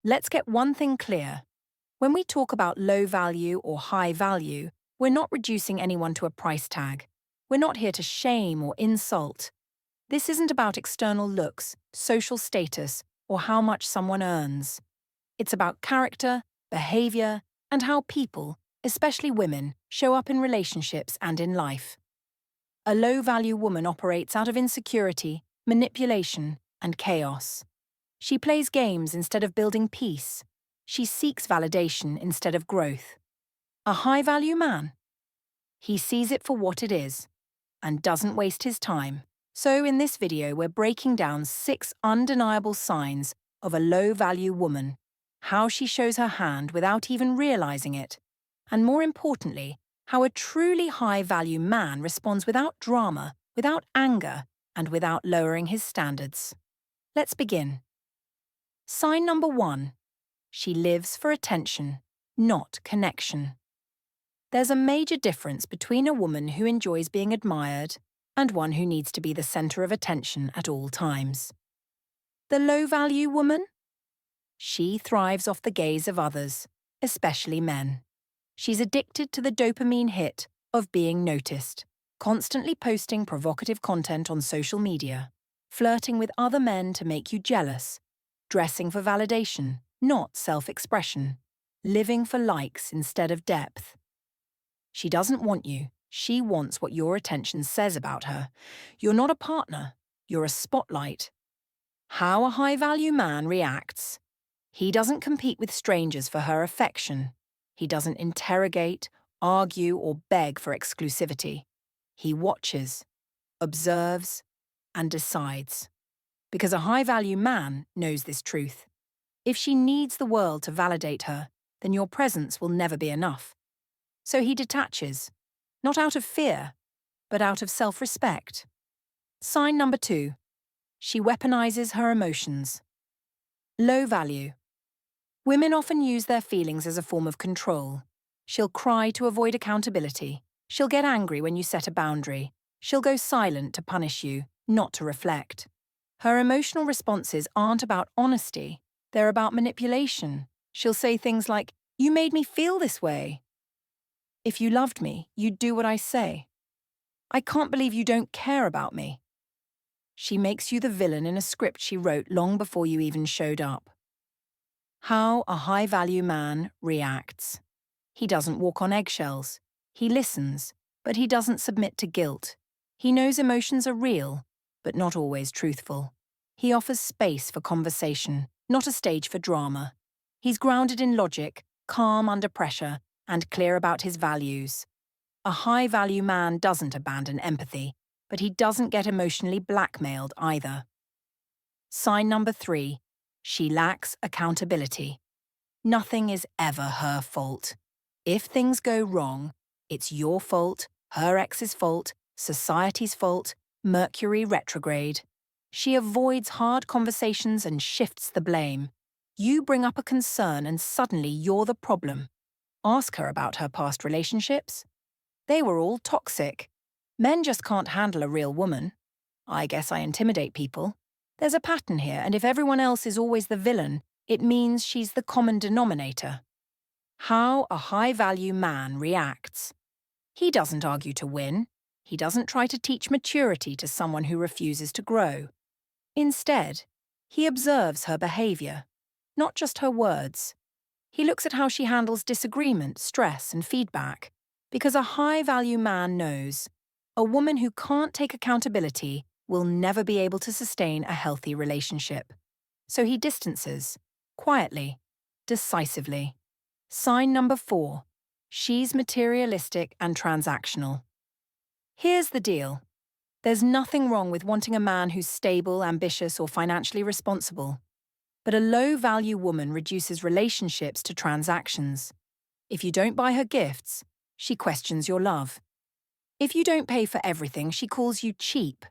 Let's get one thing clear. When we talk about low value or high value, we're not reducing anyone to a price tag. We're not here to shame or insult. This isn't about external looks, social status, or how much someone earns. It's about character, behavior, and how people, especially women, show up in relationships and in life. A low-value woman operates out of insecurity, manipulation, and chaos. She plays games instead of building peace. She seeks validation instead of growth. A high-value man? He sees it for what it is and doesn't waste his time. So in this video, we're breaking down 6 undeniable signs of a low-value woman, how she shows her hand without even realizing it, and more importantly, how a truly high-value man responds without drama, without anger, and without lowering his standards. Let's begin. Sign number 1. She lives for attention, not connection. There's a major difference between a woman who enjoys being admired and one who needs to be the center of attention at all times. The low-value woman? She thrives off the gaze of others, especially men. She's addicted to the dopamine hit of being noticed, constantly posting provocative content on social media, flirting with other men to make you jealous, dressing for validation, not self-expression, living for likes instead of depth. She doesn't want you. She wants what your attention says about her. You're not a partner. You're a spotlight. How a high-value man reacts. He doesn't compete with strangers for her affection. He doesn't interrogate, argue, or beg for exclusivity. He watches, observes, and decides. Because a high-value man knows this truth. If she needs the world to validate her, then your presence will never be enough. So he detaches, not out of fear, but out of self-respect. Sign number 2. She weaponizes her emotions. Low value. Women often use their feelings as a form of control. She'll cry to avoid accountability. She'll get angry when you set a boundary. She'll go silent to punish you, not to reflect. Her emotional responses aren't about honesty. They're about manipulation. She'll say things like, "You made me feel this way." "If you loved me, you'd do what I say." "I can't believe you don't care about me." She makes you the villain in a script she wrote long before you even showed up. How a high-value man reacts. He doesn't walk on eggshells. He listens, but he doesn't submit to guilt. He knows emotions are real, but not always truthful. He offers space for conversation, not a stage for drama. He's grounded in logic, calm under pressure, and clear about his values. A high-value man doesn't abandon empathy, but he doesn't get emotionally blackmailed either. Sign number 3. She lacks accountability. Nothing is ever her fault. If things go wrong, it's your fault, her ex's fault, society's fault, Mercury retrograde. She avoids hard conversations and shifts the blame. You bring up a concern and suddenly you're the problem. Ask her about her past relationships. They were all toxic. Men just can't handle a real woman. I guess I intimidate people. There's a pattern here, and if everyone else is always the villain, it means she's the common denominator. How a high-value man reacts. He doesn't argue to win. He doesn't try to teach maturity to someone who refuses to grow. Instead, he observes her behavior, not just her words. He looks at how she handles disagreement, stress, and feedback. Because a high-value man knows a woman who can't take accountability will never be able to sustain a healthy relationship. So he distances, quietly, decisively. Sign number 4. She's materialistic and transactional. Here's the deal. There's nothing wrong with wanting a man who's stable, ambitious, or financially responsible. But a low-value woman reduces relationships to transactions. If you don't buy her gifts, she questions your love. If you don't pay for everything, she calls you cheap.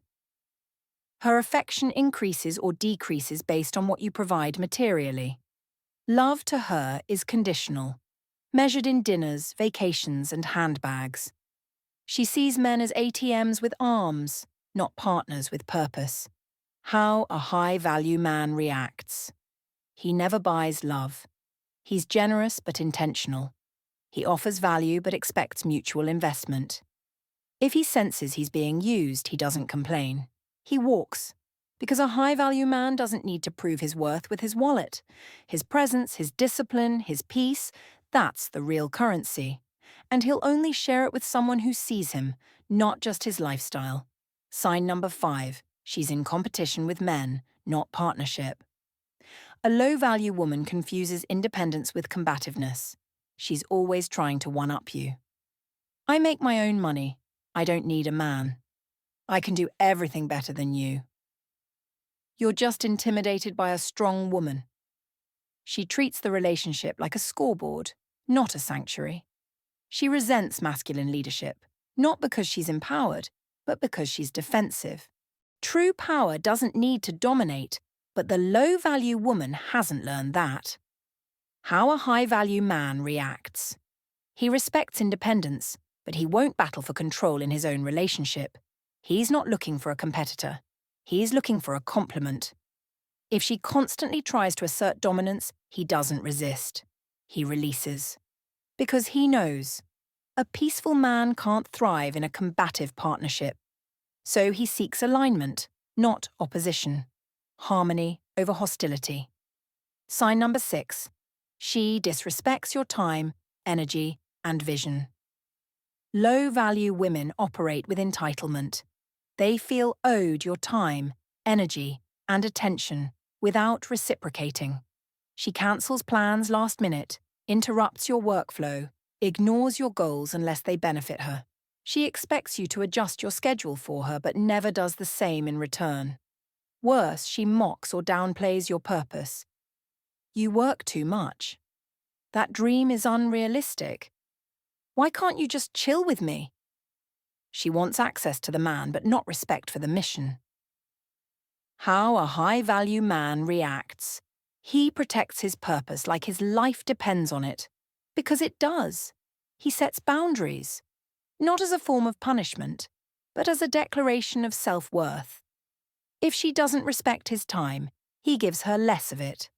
Her affection increases or decreases based on what you provide materially. Love to her is conditional, measured in dinners, vacations, and handbags. She sees men as ATMs with arms, not partners with purpose. How a high-value man reacts. He never buys love. He's generous but intentional. He offers value but expects mutual investment. If he senses he's being used, he doesn't complain. He walks. Because a high-value man doesn't need to prove his worth with his wallet. His presence, his discipline, his peace, that's the real currency. And he'll only share it with someone who sees him, not just his lifestyle. Sign number 5. She's in competition with men, not partnership. A low-value woman confuses independence with combativeness. She's always trying to one-up you. I make my own money. I don't need a man. I can do everything better than you. You're just intimidated by a strong woman. She treats the relationship like a scoreboard, not a sanctuary. She resents masculine leadership, not because she's empowered, but because she's defensive. True power doesn't need to dominate, but the low-value woman hasn't learned that. How a high-value man reacts. He respects independence, but he won't battle for control in his own relationship. He's not looking for a competitor. He's looking for a complement. If she constantly tries to assert dominance, he doesn't resist. He releases. Because he knows a peaceful man can't thrive in a combative partnership. So he seeks alignment, not opposition. Harmony over hostility. Sign number 6. She disrespects your time, energy, and vision. Low-value women operate with entitlement. They feel owed your time, energy, and attention without reciprocating. She cancels plans last minute, interrupts your workflow, ignores your goals unless they benefit her. She expects you to adjust your schedule for her but never does the same in return. Worse, she mocks or downplays your purpose. You work too much. That dream is unrealistic. Why can't you just chill with me? She wants access to the man but not respect for the mission. How a high-value man reacts. He protects his purpose like his life depends on it. Because it does. He sets boundaries. Not as a form of punishment, but as a declaration of self-worth. If she doesn't respect his time, he gives her less of it.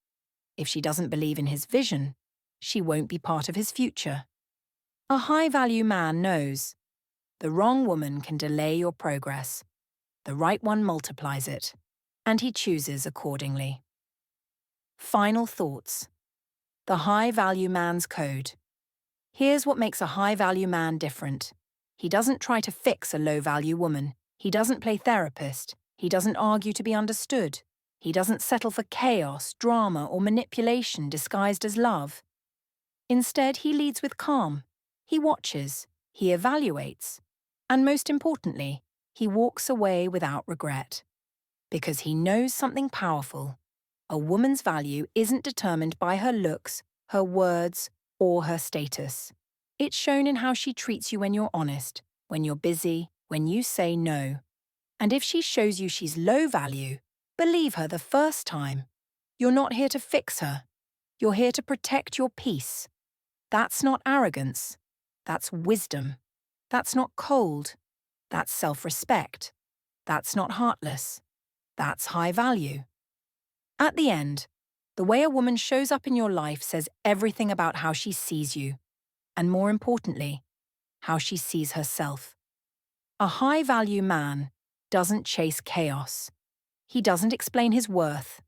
If she doesn't believe in his vision, she won't be part of his future. A high-value man knows the wrong woman can delay your progress. The right one multiplies it, and he chooses accordingly. Final thoughts. The high-value man's code. Here's what makes a high-value man different. He doesn't try to fix a low-value woman. He doesn't play therapist. He doesn't argue to be understood. He doesn't settle for chaos, drama, or manipulation disguised as love. Instead, he leads with calm. He watches. He evaluates. And most importantly, he walks away without regret. Because he knows something powerful. A woman's value isn't determined by her looks, her words, or her status. It's shown in how she treats you when you're honest, when you're busy, when you say no. And if she shows you she's low value, believe her the first time. You're not here to fix her. You're here to protect your peace. That's not arrogance. That's wisdom. That's not cold. That's self-respect. That's not heartless. That's high value. At the end, the way a woman shows up in your life says everything about how she sees you, and more importantly, how she sees herself. A high-value man doesn't chase chaos. He doesn't explain his worth.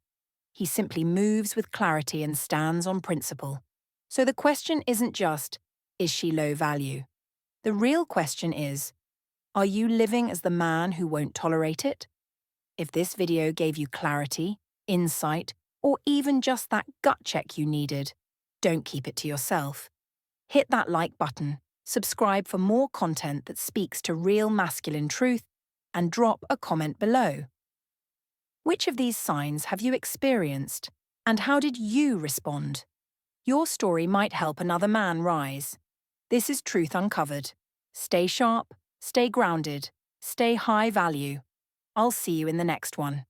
He simply moves with clarity and stands on principle. So the question isn't just, is she low value? The real question is, are you living as the man who won't tolerate it? If this video gave you clarity, insight, or even just that gut check you needed, don't keep it to yourself. Hit that like button, subscribe for more content that speaks to real masculine truth, and drop a comment below. Which of these signs have you experienced, and how did you respond? Your story might help another man rise. This is Truth Uncovered. Stay sharp, stay grounded, stay high value. I'll see you in the next one.